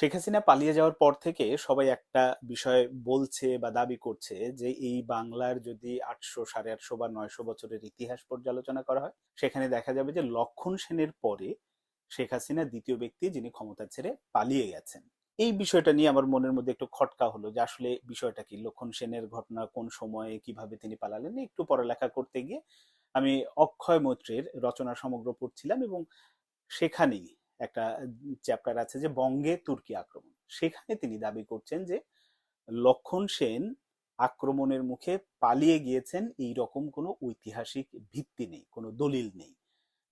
শেখ হাসিনা পালিয়ে যাওয়ার পর থেকে সবাই একটা বিষয় বলছে বা দাবি করছে যে এই বাংলার যদি 800, 850 বা 900 বছরের ইতিহাস পর্যালোচনা করা হয়, সেখানে দেখা যাবে যে লক্ষণ সেনের পরে শেখ হাসিনা দ্বিতীয় ব্যক্তি যিনি ক্ষমতা ছেড়ে পালিয়ে গেছেন। এই বিষয়টা নিয়ে আমার মনের মধ্যে একটু খটকা হলো যে আসলে বিষয়টা কি, লক্ষণ সেনের ঘটনা কোন সময়ে কিভাবে তিনি পালালেন। একটু পড়ালেখা করতে গিয়ে আমি অক্ষয় মৈত্রের রচনা সমগ্র পড়ছিলাম, এবং সেখানেই একটা চ্যাপ্টার আছে যে বঙ্গে তুর্কি আক্রমণ। সেখানে তিনি দাবি করছেন যে লক্ষণ সেন আক্রমণের মুখে পালিয়ে গিয়েছেন, এই রকম কোনো ঐতিহাসিক ভিত্তি নেই, কোনো দলিল নেই।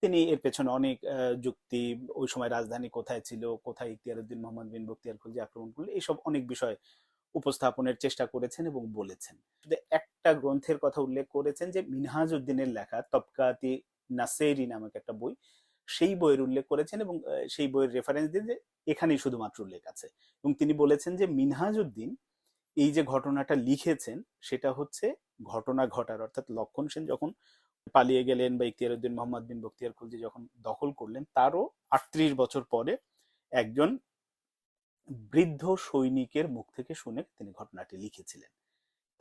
তিনি এর পেছনে অনেক যুক্তি, ওই সময় রাজধানী কোথায় ছিল, কোথায় ইখতিয়ার উদ্দিন মোহাম্মদ বিন বখতিয়ার খলজি আক্রমণ করলে, এইসব অনেক বিষয় উপস্থাপনের চেষ্টা করেছেন এবং বলেছেন। শুধু একটা গ্রন্থের কথা উল্লেখ করেছেন যে মিনহাজ উদ্দিনের লেখা তবকাতি নাসেরি নামক একটা বই, সেই বইয়ের উল্লেখ করেছেন, এবং সেই বইয়ের রেফারেন্স দিয়ে যে এখানেই শুধুমাত্র উল্লেখ আছে। এবং তিনি বলেছেন যে মিনহাজ উদ্দিন এই যে ঘটনাটা লিখেছেন সেটা হচ্ছে ঘটনা ঘটার, অর্থাৎ লক্ষণ সেন যখন পালিয়ে গেলেন বা ইখতিয়ার উদ্দিন মোহাম্মদ বিন বখতিয়ার খলজি যখন দখল করলেন, তারও 38 বছর পরে একজন বৃদ্ধ সৈনিকের মুখ থেকে শুনে তিনি ঘটনাটি লিখেছিলেন।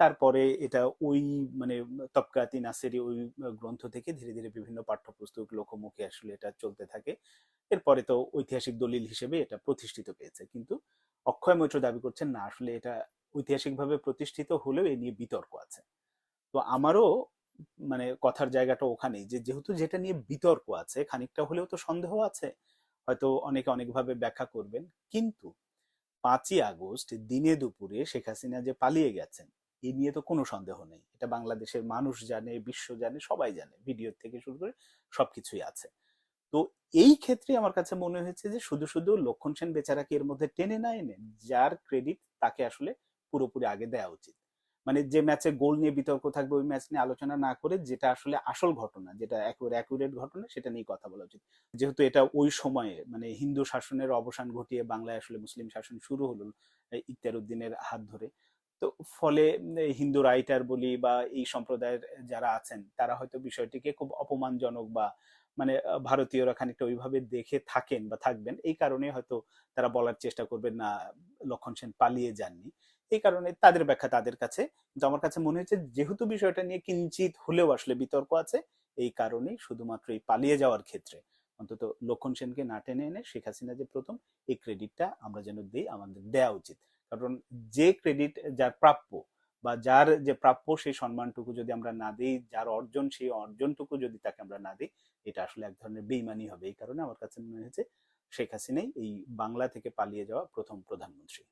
তারপরে এটা ওই মানে তবকাতি নাসেরি ওই গ্রন্থ থেকে ধীরে ধীরে বিভিন্ন পাঠ্যপুস্তক লোকমুখে আসলে এটা চলতে থাকে। এরপরে তো ঐতিহাসিক দলিল হিসেবে এটা প্রতিষ্ঠিত পেয়েছে। কিন্তু অক্ষয় মৈত্র দাবি করছেন না, আসলে এটা ঐতিহাসিকভাবে প্রতিষ্ঠিত হলেও এ নিয়ে বিতর্ক আছে। তো আমারও মানে কথার জায়গাটা ওখানেই যে যেহেতু যেটা নিয়ে বিতর্ক আছে, খানিকটা হলেও তো সন্দেহ আছে। হয়তো অনেকে অনেকভাবে ব্যাখ্যা করবেন, কিন্তু 5ই আগস্ট দিনে দুপুরে শেখ হাসিনা যে পালিয়ে গেছেন, এই নিয়ে তো কোনো সন্দেহ নেই। এটা বাংলাদেশের মানুষ জানে, বিশ্ব জানে, সবাই জানে, ভিডিও থেকে শুরু করে সবকিছুই আছে। তো এই ক্ষেত্রে আমার কাছে মনে হয়েছে যে শুধু শুধু লক্ষণ সেন বেচারাকে এর মধ্যে টেনে না এনে যার ক্রেডিট তাকে আসলে পুরোপুরি আগে দেওয়া উচিত। মানে যে ম্যাচে গোল নিয়ে বিতর্ক থাকবে ওই ম্যাচ নিয়ে আলোচনা না করে যেটা আসলে আসল ঘটনা, যেটা একেবারে অ্যাকুরেট ঘটনা, সেটা নিয়ে কথা বলা উচিত। যেহেতু এটা ওই সময়ে মানে হিন্দু শাসনের অবসান ঘটিয়ে বাংলায় আসলে মুসলিম শাসন শুরু হলো ইখতিয়ার উদ্দিনের হাত ধরে। তো ফলে হিন্দু রাইটার বলি বা এই সম্প্রদায়ের যারা আছেন তারা হয়তো বিষয়টিকে খুব অপমানজনক বা মানে ভারতীয়রা খানিকটা ওইভাবে দেখে থাকেন বা থাকবেন, এই কারণে হয়তো তারা বলার চেষ্টা করবেন না লক্ষণ সেন পালিয়ে যাননি। এই কারণে তাদের ব্যাখ্যা তাদের কাছে। কিন্তু আমার কাছে মনে হয়েছে যেহেতু বিষয়টা নিয়ে কিঞ্চিত হলেও আসলে বিতর্ক আছে, এই কারণেই শুধুমাত্র এই পালিয়ে যাওয়ার ক্ষেত্রে অন্তত লক্ষণ সেনকে না টেনে এনে শেখ হাসিনা যে প্রথম, এই ক্রেডিটটা আমরা যেন দিই, আমাদের দেওয়া উচিত। কারণ যে ক্রেডিট যার প্রাপ্য বা যার যে প্রাপ্য সেই সম্মানটুকু যদি আমরা না দিই, যার অর্জন সেই অর্জনটুকু যদি তাকে আমরা না দিই, এটা আসলে এক ধরনের বেইমানি হবে। এই কারণে আমার কাছে মনে হয়েছে শেখ হাসিনাই এই বাংলা থেকে পালিয়ে যাওয়া প্রথম প্রধানমন্ত্রী।